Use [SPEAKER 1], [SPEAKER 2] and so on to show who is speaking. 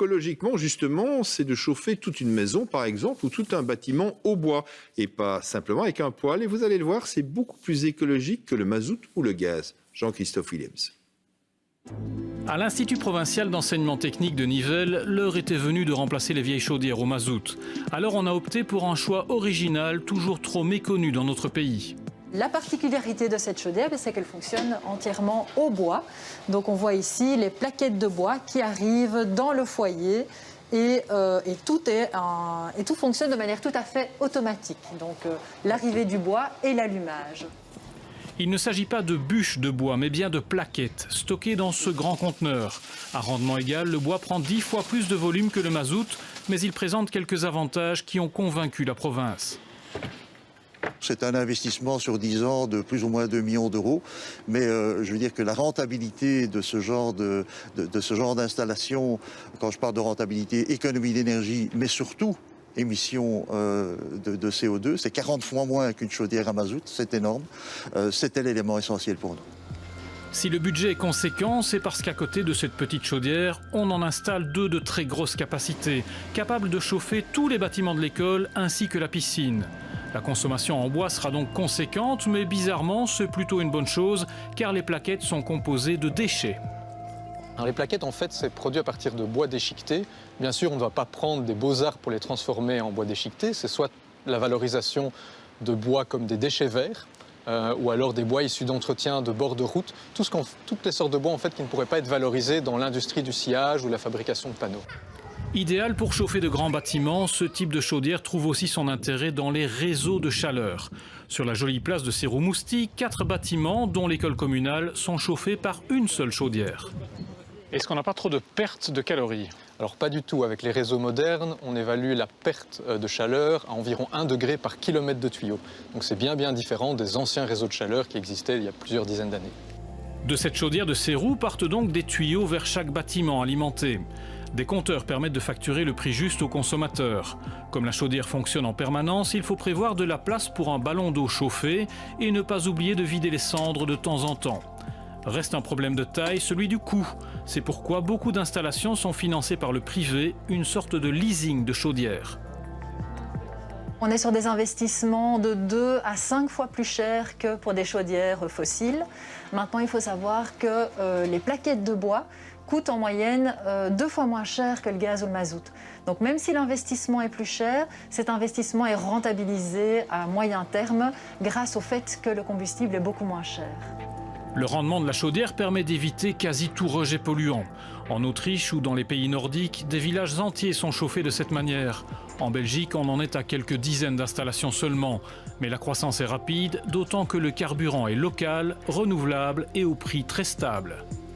[SPEAKER 1] écologiquement, justement, c'est de chauffer toute une maison, par exemple, ou tout un bâtiment au bois, et pas simplement avec un poêle. Et vous allez le voir, c'est beaucoup plus écologique que le mazout ou le gaz. Jean-Christophe Williams.
[SPEAKER 2] À l'Institut provincial d'enseignement technique de Nivelles, l'heure était venue de remplacer les vieilles chaudières au mazout. Alors on a opté pour un choix original, toujours trop méconnu dans notre pays.
[SPEAKER 3] La particularité de cette chaudière, c'est qu'elle fonctionne entièrement au bois. Donc on voit ici les plaquettes de bois qui arrivent dans le foyer et tout fonctionne de manière tout à fait automatique. Donc l'arrivée du bois et l'allumage.
[SPEAKER 2] Il ne s'agit pas de bûches de bois, mais bien de plaquettes stockées dans ce grand conteneur. À rendement égal, le bois prend 10 fois plus de volume que le mazout, mais il présente quelques avantages qui ont convaincu la province.
[SPEAKER 4] C'est un investissement sur 10 ans de plus ou moins 2 millions d'euros. Mais je veux dire que la rentabilité de ce genre d'installation, quand je parle de rentabilité, économie d'énergie, mais surtout émissions de CO2, c'est 40 fois moins qu'une chaudière à mazout. C'est énorme. C'était l'élément essentiel pour nous.
[SPEAKER 2] Si le budget est conséquent, c'est parce qu'à côté de cette petite chaudière, on en installe 2 de très grosses capacités, capables de chauffer tous les bâtiments de l'école ainsi que la piscine. La consommation en bois sera donc conséquente, mais bizarrement, c'est plutôt une bonne chose, car les plaquettes sont composées de déchets.
[SPEAKER 5] Alors les plaquettes, en fait, c'est produit à partir de bois déchiqueté. Bien sûr, on ne va pas prendre des beaux-arts pour les transformer en bois déchiqueté. C'est soit la valorisation de bois comme des déchets verts, ou alors des bois issus d'entretien de bord de route. Toutes les sortes de bois, en fait, qui ne pourraient pas être valorisés dans l'industrie du sciage ou la fabrication de panneaux.
[SPEAKER 2] Idéal pour chauffer de grands bâtiments, ce type de chaudière trouve aussi son intérêt dans les réseaux de chaleur. Sur la jolie place de Sérou-Mousti, 4 bâtiments, dont l'école communale, sont chauffés par une seule chaudière. Est-ce qu'on n'a pas trop de pertes de calories?
[SPEAKER 5] Alors pas du tout. Avec les réseaux modernes, on évalue la perte de chaleur à environ 1 degré par kilomètre de tuyau. Donc c'est bien différent des anciens réseaux de chaleur qui existaient il y a plusieurs dizaines d'années.
[SPEAKER 2] De cette chaudière de Sérou partent donc des tuyaux vers chaque bâtiment alimenté. Des compteurs permettent de facturer le prix juste aux consommateurs. Comme la chaudière fonctionne en permanence, il faut prévoir de la place pour un ballon d'eau chauffé et ne pas oublier de vider les cendres de temps en temps. Reste un problème de taille, celui du coût. C'est pourquoi beaucoup d'installations sont financées par le privé, une sorte de leasing de chaudière.
[SPEAKER 3] On est sur des investissements de 2 à 5 fois plus chers que pour des chaudières fossiles. Maintenant, il faut savoir que les plaquettes de bois coûtent en moyenne 2 fois moins cher que le gaz ou le mazout. Donc même si l'investissement est plus cher, cet investissement est rentabilisé à moyen terme grâce au fait que le combustible est beaucoup moins cher.
[SPEAKER 2] Le rendement de la chaudière permet d'éviter quasi tout rejet polluant. En Autriche ou dans les pays nordiques, des villages entiers sont chauffés de cette manière. En Belgique, on en est à quelques dizaines d'installations seulement. Mais la croissance est rapide, d'autant que le carburant est local, renouvelable et au prix très stable.